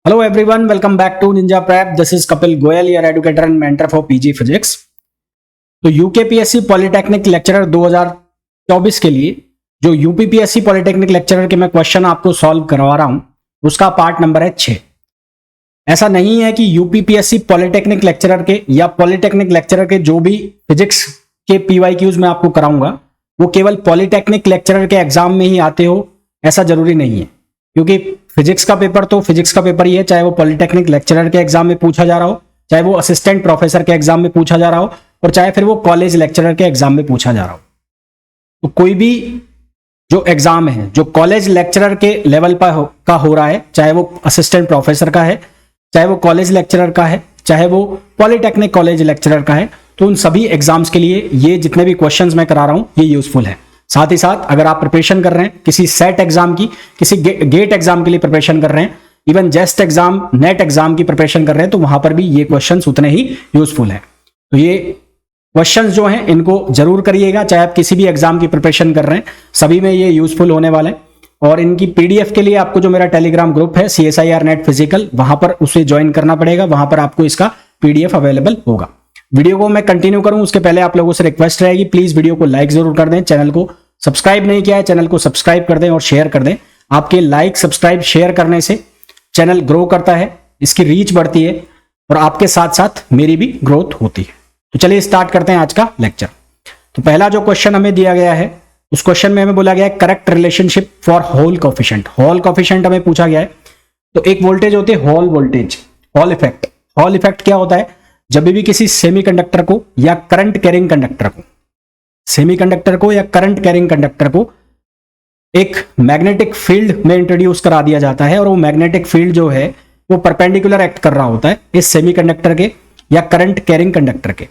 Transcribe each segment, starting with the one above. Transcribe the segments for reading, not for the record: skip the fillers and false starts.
Hello everyone, welcome back to Ninja Prep. This is Kapil Goyal, your educator and mentor for PG Physics. तो UKPSC polytechnic lecturer 2024 के लिए जो UPPSC polytechnic lecturer के मैं question आपको solve करवा रहा हूं, उसका पार्ट नंबर है 6। ऐसा नहीं है कि यूपीपीएससी पॉलिटेक्निक लेक्चरर के या पॉलिटेक्निक लेक्चरर के जो भी फिजिक्स के पीवाईक्यूज मैं आपको कराऊंगा वो केवल पॉलिटेक्निक लेक्चरर के एग्जाम में ही आते हो, ऐसा जरूरी नहीं है। क्योंकि फिजिक्स का पेपर तो फिजिक्स का पेपर ही है, चाहे वो पॉलिटेक्निक लेक्चरर के एग्जाम में पूछा जा रहा हो, चाहे वो असिस्टेंट प्रोफेसर के एग्जाम में पूछा जा रहा हो, और चाहे फिर वो कॉलेज लेक्चरर के एग्जाम में पूछा जा रहा हो। तो कोई भी जो एग्जाम है जो कॉलेज लेक्चरर के लेवल पर हो रहा है, चाहे वो असिस्टेंट प्रोफेसर का है, चाहे वो कॉलेज लेक्चरर का है, चाहे वो पॉलिटेक्निक कॉलेज लेक्चरर का है, तो उन सभी एग्जाम्स के लिए ये जितने भी क्वेश्चंस मैं करा रहा हूं ये यूजफुल है। साथ ही साथ अगर आप प्रिपरेशन कर रहे हैं किसी सेट एग्जाम की, किसी गेट एग्जाम के लिए प्रिपरेशन कर रहे हैं, इवन जेस्ट एग्जाम, नेट एग्जाम की प्रिपरेशन कर रहे हैं, तो वहां पर भी ये क्वेश्चंस उतने ही यूजफुल है। तो ये क्वेश्चंस जो हैं इनको जरूर करिएगा, चाहे आप किसी भी एग्जाम की प्रिपरेशन कर रहे हैं, सभी में ये यूजफुल होने वाले हैं। और इनकी पीडीएफ के लिए आपको जो मेरा टेलीग्राम ग्रुप है CSIR नेट फिजिकल, वहां पर उसे ज्वाइन करना पड़ेगा, वहां पर आपको इसका पीडीएफ अवेलेबल होगा। वीडियो को मैं कंटिन्यू करूं उसके पहले आप लोगों से रिक्वेस्ट रहेगी, प्लीज वीडियो को लाइक जरूर कर दें, चैनल को सब्सक्राइब नहीं किया है चैनल को सब्सक्राइब कर दें और शेयर कर दें। आपके लाइक, सब्सक्राइब, शेयर करने से चैनल ग्रो करता है, इसकी रीच बढ़ती है और आपके साथ साथ मेरी भी ग्रोथ होती है। तो चलिए स्टार्ट करते हैं आज का लेक्चर। तो पहला जो क्वेश्चन हमें दिया गया है उस क्वेश्चन में हमें बोला गया है correct relationship for hall coefficient. Hall coefficient हमें पूछा गया है। तो एक वोल्टेज होती है hall voltage, hall effect. Hall effect क्या होता है? जब भी किसी सेमीकंडक्टर को या करंट कैरिंग कंडक्टर को, सेमीकंडक्टर को या करंट कैरिंग कंडक्टर को एक मैग्नेटिक फील्ड में इंट्रोड्यूस करा दिया जाता है और वो मैग्नेटिक फील्ड जो है वो परपेंडिकुलर एक्ट कर रहा होता है इस सेमीकंडक्टर के या करंट कैरिंग कंडक्टर के।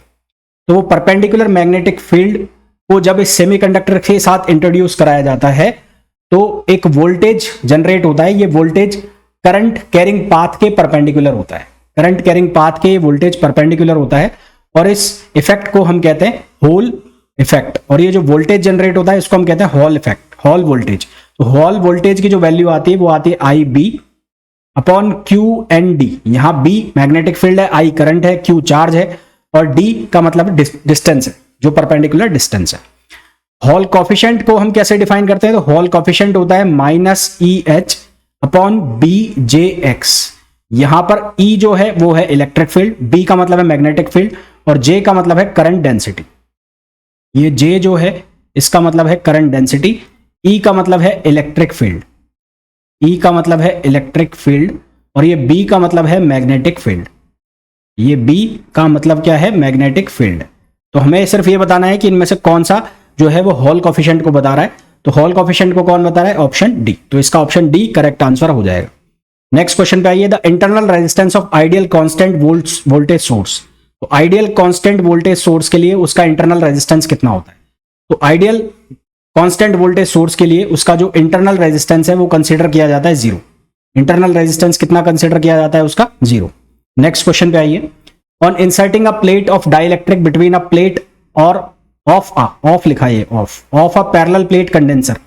तो वो परपेंडिकुलर मैग्नेटिक फील्ड को जब इस सेमीकंडक्टर के साथ इंट्रोड्यूस कराया जाता है तो एक वोल्टेज जनरेट होता है। ये वोल्टेज करंट कैरिंग पाथ के परपेंडिकुलर होता है, करंट कैरिंग पाथ के वोल्टेज परपेंडिकुलर होता है और इस इफेक्ट को हम कहते हैं हॉल इफेक्ट। और ये जो वोल्टेज जनरेट होता है इसको हम कहते हैं हॉल इफेक्ट, हॉल वोल्टेज। तो हॉल वोल्टेज की जो वैल्यू आती है वो आती है IB अपॉन QND। यहां B मैग्नेटिक फील्ड है, I करंट है, Q चार्ज है और D का मतलब डिस्टेंस है, जो परपेंडिकुलर डिस्टेंस है। हॉल कोफिशिएंट को हम कैसे डिफाइन करते हैं? तो हॉल कोफिशिएंट होता है -EH अपॉन BJX। यहां पर E जो है वो है इलेक्ट्रिक फील्ड, B का मतलब है मैग्नेटिक फील्ड और J का मतलब है करंट डेंसिटी। ये J जो है इसका मतलब है करंट डेंसिटी, E का मतलब है इलेक्ट्रिक फील्ड, E का मतलब है इलेक्ट्रिक फील्ड और ये B का मतलब है मैग्नेटिक फील्ड। ये B का मतलब क्या है? Magnetic field. तो हमें सिर्फ ये बताना है कि इनमें से कौन सा जो है वो हॉल कोफिशिएंट को बता रहा है। तो हॉल कोफिशिएंट को कौन बता रहा है? Option D। तो इसका ऑप्शन D करेक्ट आंसर हो जाएगा। नेक्स्ट क्वेश्चन पे आइए। The internal resistance of ideal constant voltage source. तो आइडियल कांस्टेंट वोल्टेज सोर्स के लिए उसका इंटरनल रेजिस्टेंस कितना होता है? तो आइडियल कांस्टेंट वोल्टेज सोर्स के लिए उसका जो इंटरनल रेजिस्टेंस है वो कंसीडर किया जाता है 0। इंटरनल रेजिस्टेंस कितना कंसीडर किया जाता है उसका? 0। नेक्स्ट क्वेश्चन पे आइए। On inserting a plate of dielectric between a plate और ऑफ लिखा है, of a parallel plate condenser.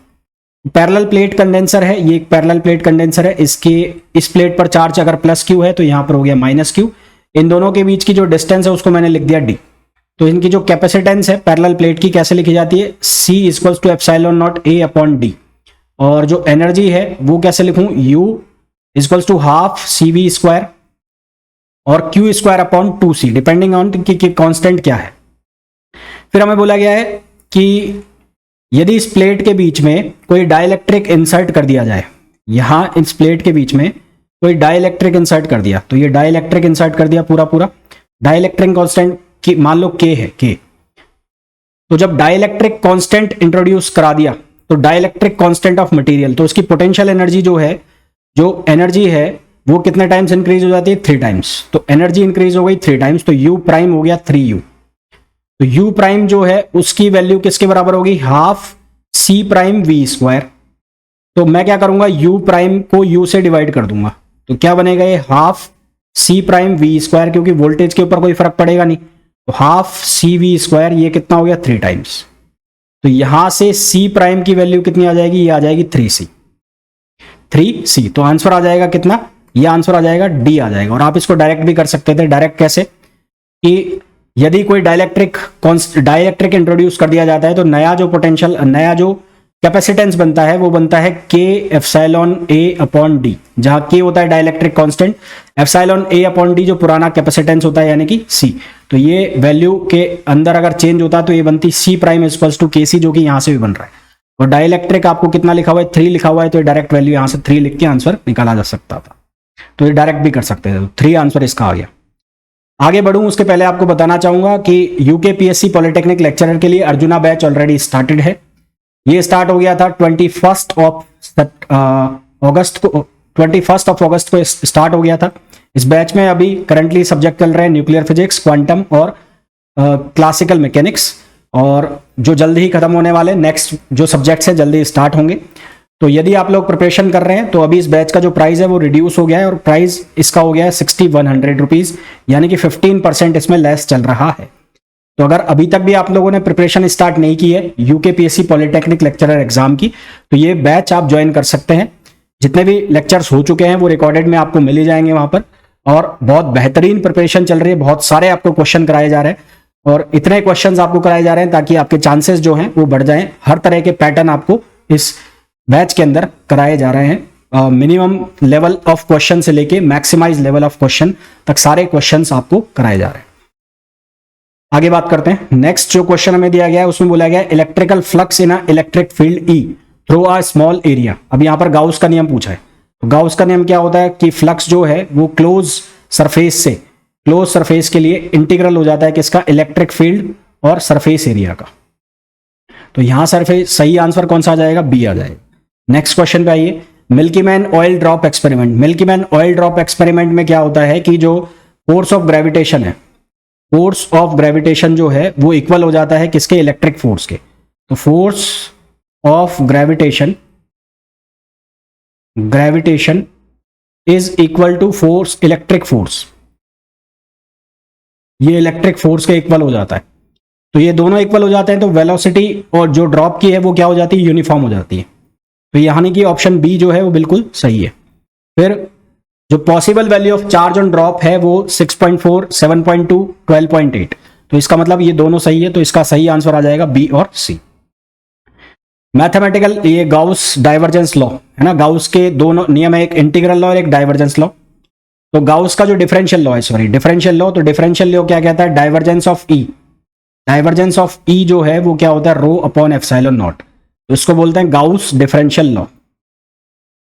Parallel plate condenser है, ये एक पैरेलल प्लेट कंडेंसर है। इसके इस प्लेट पर चार्ज अगर +Q है तो यहां पर हो गया -Q। इन दोनों के बीच की जो डिस्टेंस है उसको मैंने लिख दिया D। तो इनकी जो कैपेसिटेंस है पैरेलल प्लेट की कैसे लिखी जाती है? C = ε0 A upon D। और जो एनर्जी है वो कैसे लिखूं? U = ½ CV² और Q² upon 2C, depending on कि कांस्टेंट क्या है। फिर हमें बोला गया है कि यदि इस प्लेट के बीच में कोई डाइलेक्ट्रिक इंसर्ट कर दिया जाए, यहां इस प्लेट के बीच में कोई डाइलेक्ट्रिक इंसर्ट कर दिया, तो ये डाइलेक्ट्रिक इंसर्ट कर दिया पूरा डाइलेक्ट्रिक कांस्टेंट की मान लो K है, K। तो जब डाइलेक्ट्रिक कांस्टेंट इंट्रोड्यूस करा दिया तो डाइलेक्ट्रिक कांस्टेंट ऑफ मटेरियल, तो उसकी पोटेंशियल एनर्जी जो है, जो एनर्जी है वो कितने टाइम्स इंक्रीज हो जाती है? 3 टाइम्स। तो एनर्जी इंक्रीज हो गई 3 टाइम्स, तो U प्राइम हो गया 3U। तो U प्राइम जो है उसकी वैल्यू किसके बराबर होगी? ½ C'(V²)। तो मैं क्या करूंगा? U प्राइम को U से डिवाइड कर दूंगा, तो क्या बनेगा? ये ½ C'(V²), क्योंकि वोल्टेज के ऊपर कोई फर्क पड़ेगा नहीं, तो ½ CV², ये कितना हो गया? 3 टाइम्स। तो यहां से C प्राइम की वैल्यू कितनी आ जाएगी? ये आ जाएगी 3C। तो आंसर आ जाएगा कितना? ये आंसर आ जाएगा, डी आ जाएगा। और आप इसको डायरेक्ट भी कर सकते थे। डायरेक्ट कैसे कि यदि कोई डाइलेक्ट्रिक इंट्रोड्यूस कर दिया जाता है तो नया जो कैपेसिटेंस बनता है वो बनता है के एप्सिलॉन ए अपॉन डी, जहां के होता है डाइलेक्ट्रिक कांस्टेंट, एप्सिलॉन ए अपॉन डी जो पुराना कैपेसिटेंस होता है यानी कि सी। तो ये वैल्यू के अंदर अगर चेंज होता तो ये बनती सी प्राइम इक्वल्स टू के सी, जो कि यहां से भी बन रहा है। और डाइलेक्ट्रिक आपको कितना लिखा हुआ है, 3 लिखा हुआ है, तो डायरेक्ट वैल्यू यहां से 3 लिख के आंसर निकाला जा सकता था। तो ये डायरेक्ट भी कर सकते थे। 3 आंसर इसका आ गया। आगे बढ़ूं उसके पहले आपको बताना चाहूंगा कि यूकेपीएससी पॉलिटेक्निक लेक्चरर के लिए अर्जुना बैच ऑलरेडी स्टार्टेड है। ये स्टार्ट हो गया था 21 अगस्त को स्टार्ट हो गया था। इस बैच में अभी करंटली सब्जेक्ट चल रहे हैं न्यूक्लियर फिजिक्स, क्वांटम और क्लासिकल मैकेनिक्स, और जो जल्दी ही खत्म होने वाले नेक्स्ट जो सब्जेक्ट्स हैं जल्दी स्टार्ट होंगे। तो यदि आप लोग प्रिपरेशन कर रहे हैं तो अभी इस बैच का जो प्राइस है वो रिड्यूस हो गया है, और प्राइस इसका हो गया है 6100 रुपीज, यानी कि 15% इसमें लेस चल रहा है। तो अगर अभी तक भी आप लोगों ने प्रिपरेशन स्टार्ट नहीं की है यूकेपीएससी पॉलिटेक्निक लेक्चरर एग्जाम की, तो ये बैच आप ज्वाइन कर सकते हैं। जितने भी लेक्चर्स हो चुके हैं वो रिकॉर्डेड में आपको मिल ही जाएंगे वहां पर, और बहुत बेहतरीन प्रिपरेशन चल रही है। बहुत सारे आपको क्वेश्चन कराए जा रहे हैं, और इतने क्वेश्चंस आपको कराए जा रहे हैं ताकि आपके चांसेस जो हैं वो बढ़ जाएं। हर तरह के पैटर्न आपको इस बैच के अंदर कराए जा रहे हैं। मिनिमम लेवल ऑफ क्वेश्चन से लेके मैक्सिमाइज लेवल ऑफ क्वेश्चन तक सारे क्वेश्चंस आपको कराए जा रहे हैं। आगे बात करते हैं। नेक्स्ट जो क्वेश्चन हमें दिया गया है उसमें बोला गया है electrical flux in a electric field E through a small area. अब यहां पर गाउस का नियम पूछा है। तो गाउस का नियम क्या होता है कि फ्लक्स जो है वो क्लोज सरफेस के लिए इंटीग्रल हो जाता है किसका, इलेक्ट्रिक फील्ड और सरफेस एरिया का। तो यहां सरफेस सही आंसर कौन सा आ जाएगा, बी आ जाएगा। नेक्स्ट क्वेश्चन पे आइए। Milky man oil drop experiment. Milky man oil drop experiment में क्या होता है कि जो फोर्स ऑफ ग्रेविटेशन है, फोर्स ऑफ ग्रेविटेशन जो है वो इक्वल हो जाता है किसके, इलेक्ट्रिक फोर्स के। तो force of gravitation is equal to force electric force, ये इलेक्ट्रिक फोर्स के इक्वल हो जाता है। तो ये दोनों इक्वल हो जाते हैं तो वेलोसिटी और जो ड्रॉप की है वो क्या हो जाती है, यूनिफॉर्म हो जाती है। तो यानी कि ऑप्शन बी जो है वो बिल्कुल सही है। फिर जो possible value of charge on drop है वो 6.4, 7.2, 12.8। तो इसका मतलब ये दोनों सही है, तो इसका सही आंसर आ जाएगा बी और सी। मैथमेटिकल, ये गाउस डाइवर्जेंस लॉ है ना, गाउस के दोनों नियम है, एक इंटीग्रल लॉ और एक डाइवर्जेंस लॉ। तो गाउस का जो डिफरेंशियल लॉ है, डिफरेंशियल लॉ, तो डिफरेंशियल लॉ क्या कहता है, divergence of E. Divergence of E जो है वो क्या होता है, रो अपॉन एप्सिलॉन नॉट। तो इसको बोलते हैं Gauss differential law.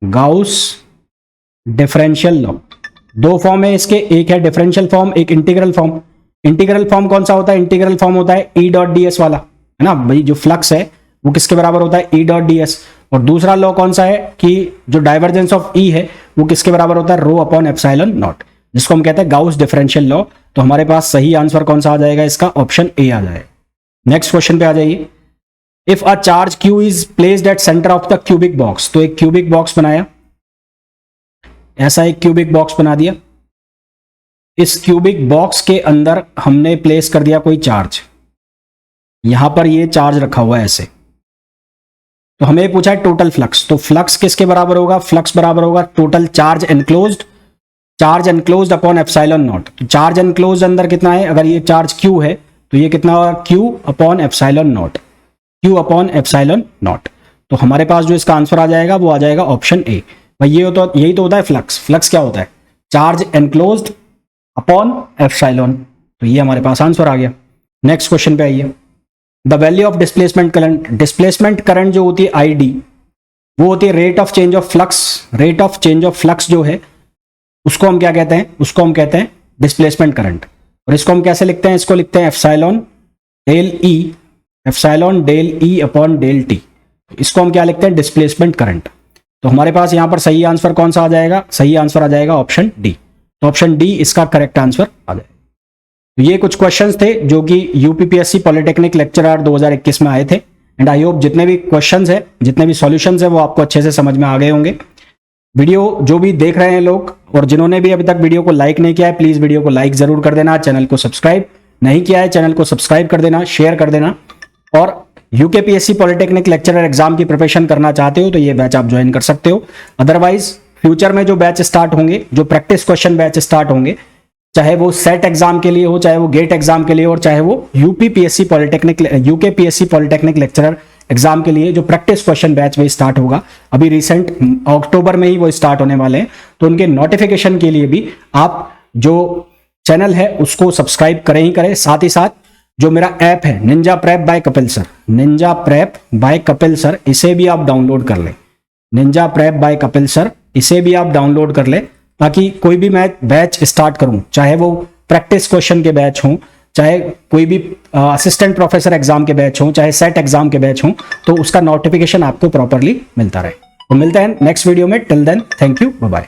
Gauss differential law दो फॉर्म है इसके, एक है डिफरेंशियल फॉर्म, एक इंटीग्रल फॉर्म। इंटीग्रल फॉर्म कौन सा होता है, इंटीग्रल फॉर्म होता है ई डॉट डी एस वाला, है ना भाई। जो फ्लक्स है वो किसके बराबर होता है, ई डॉट डी एस। और दूसरा लॉ कौन सा है कि जो डाइवर्जेंस ऑफ ई है वो किसके बराबर होता है, रो अपॉन एप्सिलॉन नॉट, जिसको हम कहते हैं गाउस डिफरेंशियल लॉ। तो हमारे पास सही आंसर कौन सा आ जाएगा, इसका ऑप्शन ए आ जाएगा। नेक्स्ट क्वेश्चन पे आ जाइए। If a charge Q is placed at centre of the cubic box. तो एक क्यूबिक बॉक्स बनाया, ऐसा एक क्यूबिक बॉक्स बना दिया। इस क्यूबिक बॉक्स के अंदर हमने प्लेस कर दिया कोई चार्ज, यहां पर ये चार्ज रखा हुआ है ऐसे। तो हमें पूछा है टोटल फ्लक्स। तो फ्लक्स किसके बराबर होगा, फ्लक्स बराबर होगा total charge enclosed upon epsilon not. तो चार्ज एनक्लोज्ड अंदर कितना है, अगर ये चार्ज क्यू है तो ये कितना होगा, Q upon epsilon not, Q upon epsilon not. तो हमारे पास जो इसका आंसर आ जाएगा वो आ जाएगा ऑप्शन ए। भाई यही तो होता है फ्लक्स। फ्लक्स क्या होता है, चार्ज एनक्लोज्ड अपॉन एप्सिलॉन। तो ये हमारे पास आंसर आ गया। नेक्स्ट क्वेश्चन पे आइए। The value of displacement current. Displacement current जो होती है आईडी, वो होती है rate of change of flux. Rate of change of flux जो है उसको हम क्या कहते हैं, उसको हम कहते हैं डिस्प्लेसमेंट करंट। और इसको हम कैसे लिखते हैं, इसको लिखते हैं epsilon del E upon del t. इसको हम क्या लिखते हैं, डिस्प्लेसमेंट करंट। तो हमारे पास यहां पर सही आंसर कौन सा आ जाएगा, सही आंसर आ जाएगा ऑप्शन डी। तो ऑप्शन डी इसका करेक्ट आंसर आ जाएगा। तो ये कुछ क्वेश्चंस थे जो कि यूपीपीएससी पॉलिटेक्निक लेक्चरर 2021 में आए थे। एंड आई होप जितने भी क्वेश्चंस है, जितने भी सॉल्यूशंस है वो आपको अच्छे से समझ में आ गए होंगे। वीडियो जो भी देख रहे हैं लोग और जिन्होंने भी अभी तक वीडियो को लाइक नहीं किया है, प्लीज वीडियो को लाइक जरूर कर देना। चैनल को सब्सक्राइब नहीं किया है, चैनल को सब्सक्राइब कर देना, शेयर कर देना। और यूकेपीएससी पॉलिटेक्निक लेक्चरर एग्जाम की प्रिपरेशन करना चाहते हो तो ये बैच आप ज्वाइन कर सकते हो। अदरवाइज फ्यूचर में जो बैच स्टार्ट होंगे, जो प्रैक्टिस क्वेश्चन बैच स्टार्ट होंगे, चाहे वो सेट एग्जाम के लिए हो, चाहे वो गेट एग्जाम के लिए हो, और चाहे वो UPPSC polytechnic UKPSC polytechnic lecturer exam के लिए जो प्रैक्टिस क्वेश्चन बैच में स्टार्ट होगा, अभी रिसेंट अक्टूबर में ही वो स्टार्ट होने वाले हैं। तो उनके नोटिफिकेशन के लिए भी आप जो चैनल है उसको सब्सक्राइब करें ही करें। साथ ही साथ जो मेरा ऐप है Ninja Prep by Kapil sir, Ninja Prep by Kapil sir, इसे भी आप डाउनलोड कर लें। Ninja Prep by Kapil sir, इसे भी आप डाउनलोड कर लें, ताकि कोई भी मैं बैच स्टार्ट करूं, चाहे वो प्रैक्टिस क्वेश्चन के बैच हों, चाहे कोई भी असिस्टेंट प्रोफेसर एग्जाम के बैच हों, चाहे सेट एग्जाम के बैच हों, तो उसका नोटिफिकेशन आपको प्रॉपरली मिलता रहे। तो मिलते हैं नेक्स्ट वीडियो में। Till then, thank you, bye bye.